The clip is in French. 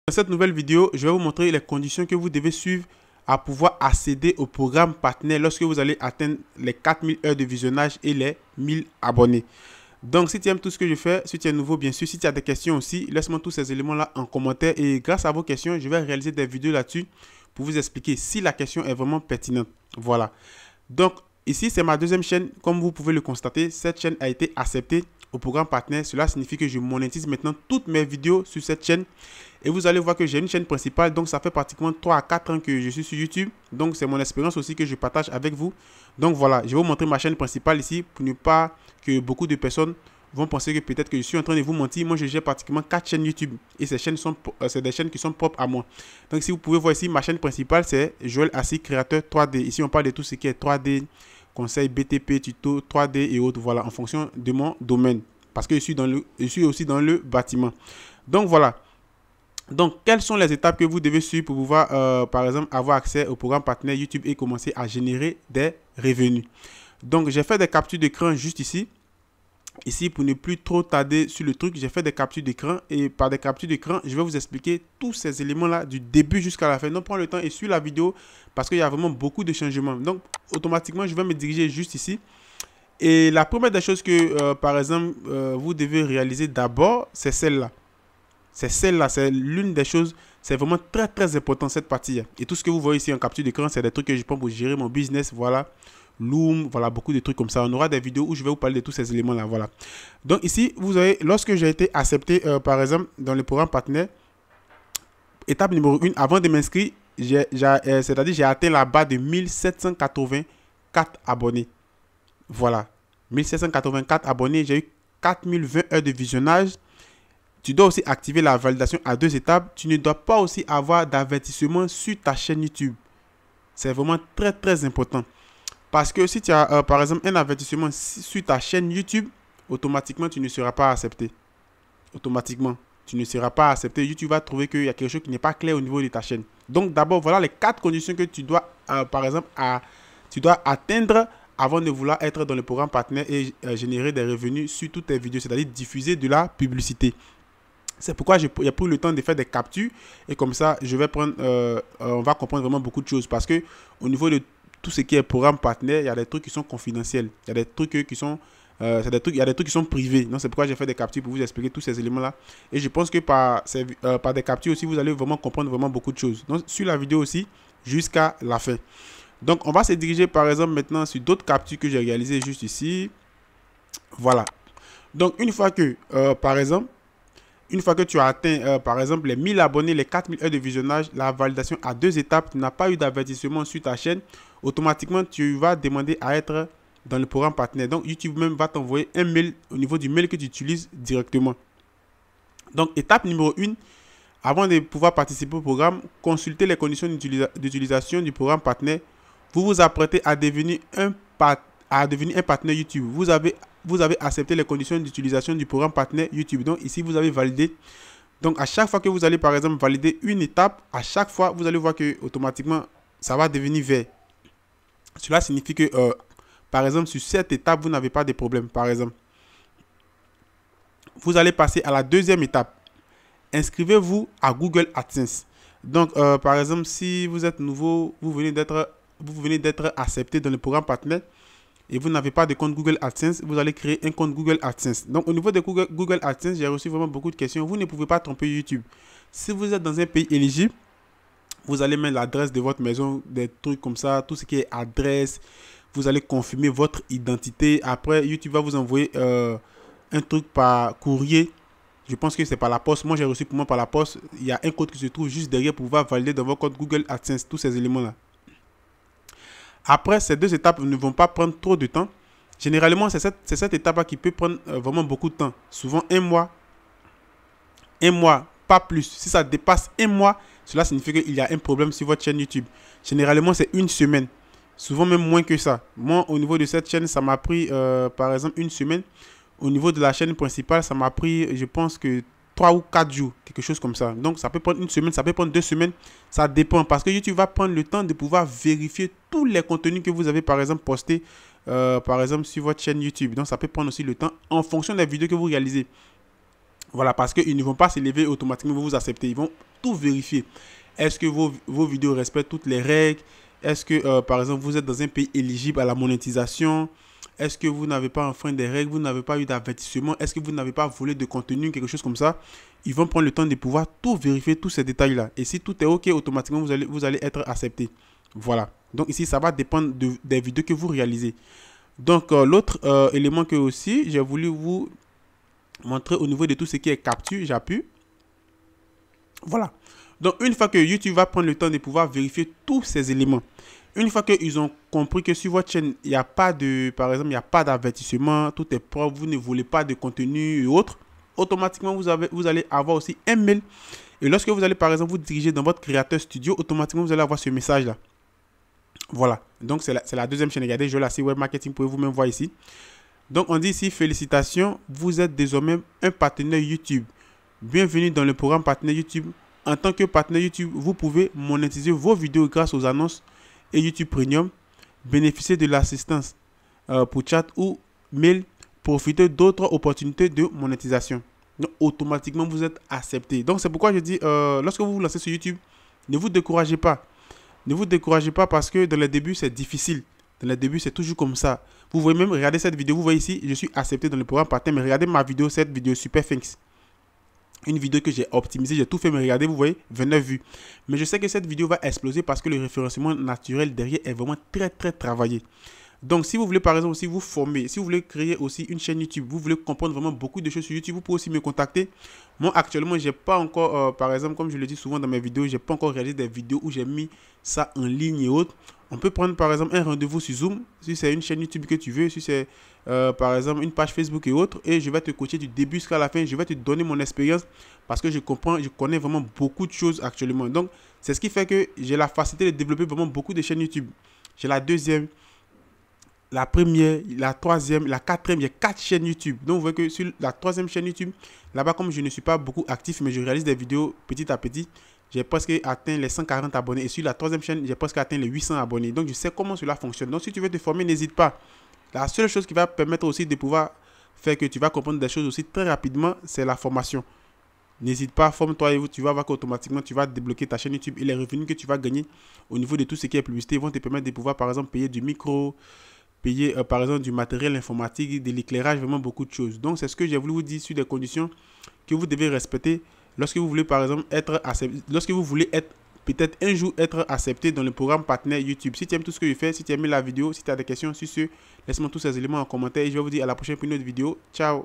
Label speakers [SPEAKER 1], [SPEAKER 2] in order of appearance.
[SPEAKER 1] Dans cette nouvelle vidéo, je vais vous montrer les conditions que vous devez suivre à pouvoir accéder au programme partenaire lorsque vous allez atteindre les 4000 heures de visionnage et les 1000 abonnés. Donc, si tu aimes tout ce que je fais, si tu es nouveau, bien sûr, si tu as des questions aussi, laisse-moi tous ces éléments-là en commentaire. Et grâce à vos questions, je vais réaliser des vidéos là-dessus pour vous expliquer si la question est vraiment pertinente. Voilà. Donc, ici, c'est ma deuxième chaîne. Comme vous pouvez le constater, cette chaîne a été acceptée au programme partenaire. Cela signifie que je monétise maintenant toutes mes vidéos sur cette chaîne. Et vous allez voir que j'ai une chaîne principale, donc ça fait pratiquement 3 à 4 ans que je suis sur YouTube. Donc c'est mon expérience aussi que je partage avec vous. Donc voilà, je vais vous montrer ma chaîne principale ici pour ne pas que beaucoup de personnes vont penser que peut-être que je suis en train de vous mentir. Moi, je gère pratiquement 4 chaînes YouTube et ces chaînes sont c'est des chaînes qui sont propres à moi. Donc si vous pouvez voir ici, ma chaîne principale, c'est Joël Assis, créateur 3D. Ici, on parle de tout ce qui est 3D, conseils BTP, tuto, 3D et autres. Voilà, en fonction de mon domaine. Parce que je suis aussi dans le bâtiment. Donc voilà. Donc, quelles sont les étapes que vous devez suivre pour pouvoir, par exemple, avoir accès au programme partenaire YouTube et commencer à générer des revenus? Donc, j'ai fait des captures d'écran juste ici. Ici, pour ne plus trop tarder sur le truc, j'ai fait des captures d'écran. Et par des captures d'écran, je vais vous expliquer tous ces éléments-là du début jusqu'à la fin. Donc, prends le temps et suis la vidéo parce qu'il y a vraiment beaucoup de changements. Donc, automatiquement, je vais me diriger juste ici. Et la première des choses que, par exemple, vous devez réaliser d'abord, c'est celle-là. C'est celle-là, c'est l'une des choses, c'est vraiment très très important cette partie. Et tout ce que vous voyez ici en capture d'écran, c'est des trucs que je prends pour gérer mon business, voilà. Loom, voilà, beaucoup de trucs comme ça. On aura des vidéos où je vais vous parler de tous ces éléments-là, voilà. Donc ici, vous avez, lorsque j'ai été accepté, par exemple, dans le programme partenaire, étape numéro 1, avant de m'inscrire, c'est-à-dire j'ai atteint la barre de 1784 abonnés. Voilà, 1784 abonnés, j'ai eu 4020 heures de visionnage. Tu dois aussi activer la validation à 2 étapes. Tu ne dois pas aussi avoir d'avertissement sur ta chaîne YouTube. C'est vraiment très très important. Parce que si tu as par exemple un avertissement sur ta chaîne YouTube, automatiquement tu ne seras pas accepté. Automatiquement, tu ne seras pas accepté. YouTube va trouver qu'il y a quelque chose qui n'est pas clair au niveau de ta chaîne. Donc d'abord, voilà les 4 conditions que tu dois, par exemple, tu dois atteindre avant de vouloir être dans le programme partenaire et générer des revenus sur toutes tes vidéos, c'est-à-dire diffuser de la publicité. C'est pourquoi j'ai pris le temps de faire des captures et comme ça, je vais prendre, on va comprendre vraiment beaucoup de choses parce que au niveau de tout ce qui est programme partenaire, il y a des trucs qui sont confidentiels, il y a des trucs qui sont, il y a des trucs qui sont privés. Donc c'est pourquoi j'ai fait des captures pour vous expliquer tous ces éléments-là. Et je pense que par des captures aussi, vous allez vraiment comprendre vraiment beaucoup de choses. Donc sur la vidéo aussi, jusqu'à la fin. Donc on va se diriger par exemple maintenant sur d'autres captures que j'ai réalisées juste ici. Voilà. Donc une fois que, par exemple, une fois que tu as atteint, par exemple, les 1000 abonnés, les 4000 heures de visionnage, la validation à 2 étapes, tu n'as pas eu d'avertissement sur ta chaîne, automatiquement, tu vas demander à être dans le programme partenaire. Donc, YouTube même va t'envoyer un mail au niveau du mail que tu utilises directement. Donc, étape numéro 1, avant de pouvoir participer au programme, consultez les conditions d'utilisation du programme partenaire. Vous vous apprêtez à devenir un partenaire YouTube. Vous avez accepté les conditions d'utilisation du programme partenaire YouTube. Donc ici, vous avez validé. Donc à chaque fois que vous allez par exemple valider une étape, à chaque fois, vous allez voir que automatiquement, ça va devenir vert. Cela signifie que, par exemple, sur cette étape, vous n'avez pas de problème. Par exemple, vous allez passer à la deuxième étape. Inscrivez-vous à Google AdSense. Donc, par exemple, si vous êtes nouveau, vous venez d'être accepté dans le programme partenaire, et vous n'avez pas de compte Google AdSense, vous allez créer un compte Google AdSense. Donc, au niveau de Google AdSense, j'ai reçu vraiment beaucoup de questions. Vous ne pouvez pas tromper YouTube. Si vous êtes dans un pays éligible, vous allez mettre l'adresse de votre maison, des trucs comme ça, tout ce qui est adresse. Vous allez confirmer votre identité. Après, YouTube va vous envoyer un truc par courrier. Je pense que c'est par la poste. Moi, j'ai reçu pour moi par la poste. Il y a un code qui se trouve juste derrière pour pouvoir valider dans votre compte Google AdSense tous ces éléments-là. Après, ces 2 étapes ne vont pas prendre trop de temps. Généralement, c'est cette étape-là qui peut prendre vraiment beaucoup de temps. Souvent 1 mois, pas plus. Si ça dépasse 1 mois, cela signifie qu'il y a un problème sur votre chaîne YouTube. Généralement, c'est 1 semaine. Souvent même moins que ça. Moi, au niveau de cette chaîne, ça m'a pris, par exemple, 1 semaine. Au niveau de la chaîne principale, ça m'a pris, je pense que 3 ou 4 jours, quelque chose comme ça. Donc, ça peut prendre 1 semaine, ça peut prendre 2 semaines. Ça dépend parce que YouTube va prendre le temps de pouvoir vérifier tous les contenus que vous avez, par exemple, postés, par exemple, sur votre chaîne YouTube. Donc, ça peut prendre aussi le temps en fonction des vidéos que vous réalisez. Voilà, parce qu'ils ne vont pas s'élever automatiquement, vous accepter. Ils vont tout vérifier. Est-ce que vos vidéos respectent toutes les règles? Est-ce que, par exemple, vous êtes dans un pays éligible à la monétisation? Est-ce que vous n'avez pas enfreint des règles? Vous n'avez pas eu d'avertissement? Est-ce que vous n'avez pas volé de contenu? Quelque chose comme ça. Ils vont prendre le temps de pouvoir tout vérifier, tous ces détails-là. Et si tout est OK, automatiquement, vous allez être accepté. Voilà. Donc ici, ça va dépendre des vidéos que vous réalisez. Donc, l'autre élément que aussi, j'ai voulu vous montrer au niveau de tout ce qui est capture, j'appuie. Voilà. Donc, une fois que YouTube va prendre le temps de pouvoir vérifier tous ces éléments, une fois qu'ils ont compris que sur votre chaîne, il n'y a pas de, par exemple, il n'y a pas d'avertissement, tout est propre, vous ne voulez pas de contenu et autres, automatiquement, vous allez avoir aussi un mail. Et lorsque vous allez, par exemple, vous diriger dans votre créateur studio, automatiquement, vous allez avoir ce message-là. Voilà. Donc, c'est la deuxième chaîne. Regardez, je la sais, Web Marketing, vous pouvez vous-même voir ici. Donc, on dit ici, félicitations, vous êtes désormais un partenaire YouTube. Bienvenue dans le programme partenaire YouTube. En tant que partenaire YouTube, vous pouvez monétiser vos vidéos grâce aux annonces et YouTube Premium, bénéficier de l'assistance pour chat ou mail, profiter d'autres opportunités de monétisation. Donc, automatiquement, vous êtes accepté. Donc, c'est pourquoi je dis, lorsque vous vous lancez sur YouTube, ne vous découragez pas. Ne vous découragez pas parce que dans le début, c'est difficile. Dans le début, c'est toujours comme ça. Vous voyez même, regardez cette vidéo, vous voyez ici, je suis accepté dans le programme partenaire, mais regardez ma vidéo, cette vidéo Super Thanks. Une vidéo que j'ai optimisée, j'ai tout fait, mais regardez, vous voyez, 29 vues. Mais je sais que cette vidéo va exploser parce que le référencement naturel derrière est vraiment très travaillé. Donc, si vous voulez, par exemple, aussi vous former, si vous voulez créer aussi une chaîne YouTube, vous voulez comprendre vraiment beaucoup de choses sur YouTube, vous pouvez aussi me contacter. Moi, actuellement, j'ai pas encore, par exemple, comme je le dis souvent dans mes vidéos, j'ai pas encore réalisé des vidéos où j'ai mis ça en ligne et autres. On peut prendre, par exemple, un rendez-vous sur Zoom, si c'est une chaîne YouTube que tu veux, si c'est, par exemple, une page Facebook et autres, et je vais te coacher du début jusqu'à la fin, je vais te donner mon expérience parce que je connais vraiment beaucoup de choses actuellement. Donc, c'est ce qui fait que j'ai la facilité de développer vraiment beaucoup de chaînes YouTube. J'ai la deuxième, la première, la troisième, la quatrième, il y a 4 chaînes YouTube. Donc, vous voyez que sur la troisième chaîne YouTube, là-bas, comme je ne suis pas beaucoup actif, mais je réalise des vidéos petit à petit, j'ai presque atteint les 140 abonnés. Et sur la troisième chaîne, j'ai presque atteint les 800 abonnés. Donc, je sais comment cela fonctionne. Donc, si tu veux te former, n'hésite pas. La seule chose qui va permettre aussi de pouvoir faire que tu vas comprendre des choses aussi très rapidement, c'est la formation. N'hésite pas, forme-toi et tu vas voir qu'automatiquement, tu vas débloquer ta chaîne YouTube et les revenus que tu vas gagner au niveau de tout ce qui est publicité vont te permettre de pouvoir, par exemple, payer du micro, payer par exemple du matériel informatique, de l'éclairage, vraiment beaucoup de choses. Donc, c'est ce que j'ai voulu vous dire sur des conditions que vous devez respecter lorsque vous voulez, par exemple, être accepté, lorsque vous voulez être peut-être un jour être accepté dans le programme partenaire YouTube. Si tu aimes tout ce que je fais, si tu aimes la vidéo, si tu as des questions sur ce, laisse-moi tous ces éléments en commentaire et je vais vous dire à la prochaine pour une autre vidéo. Ciao!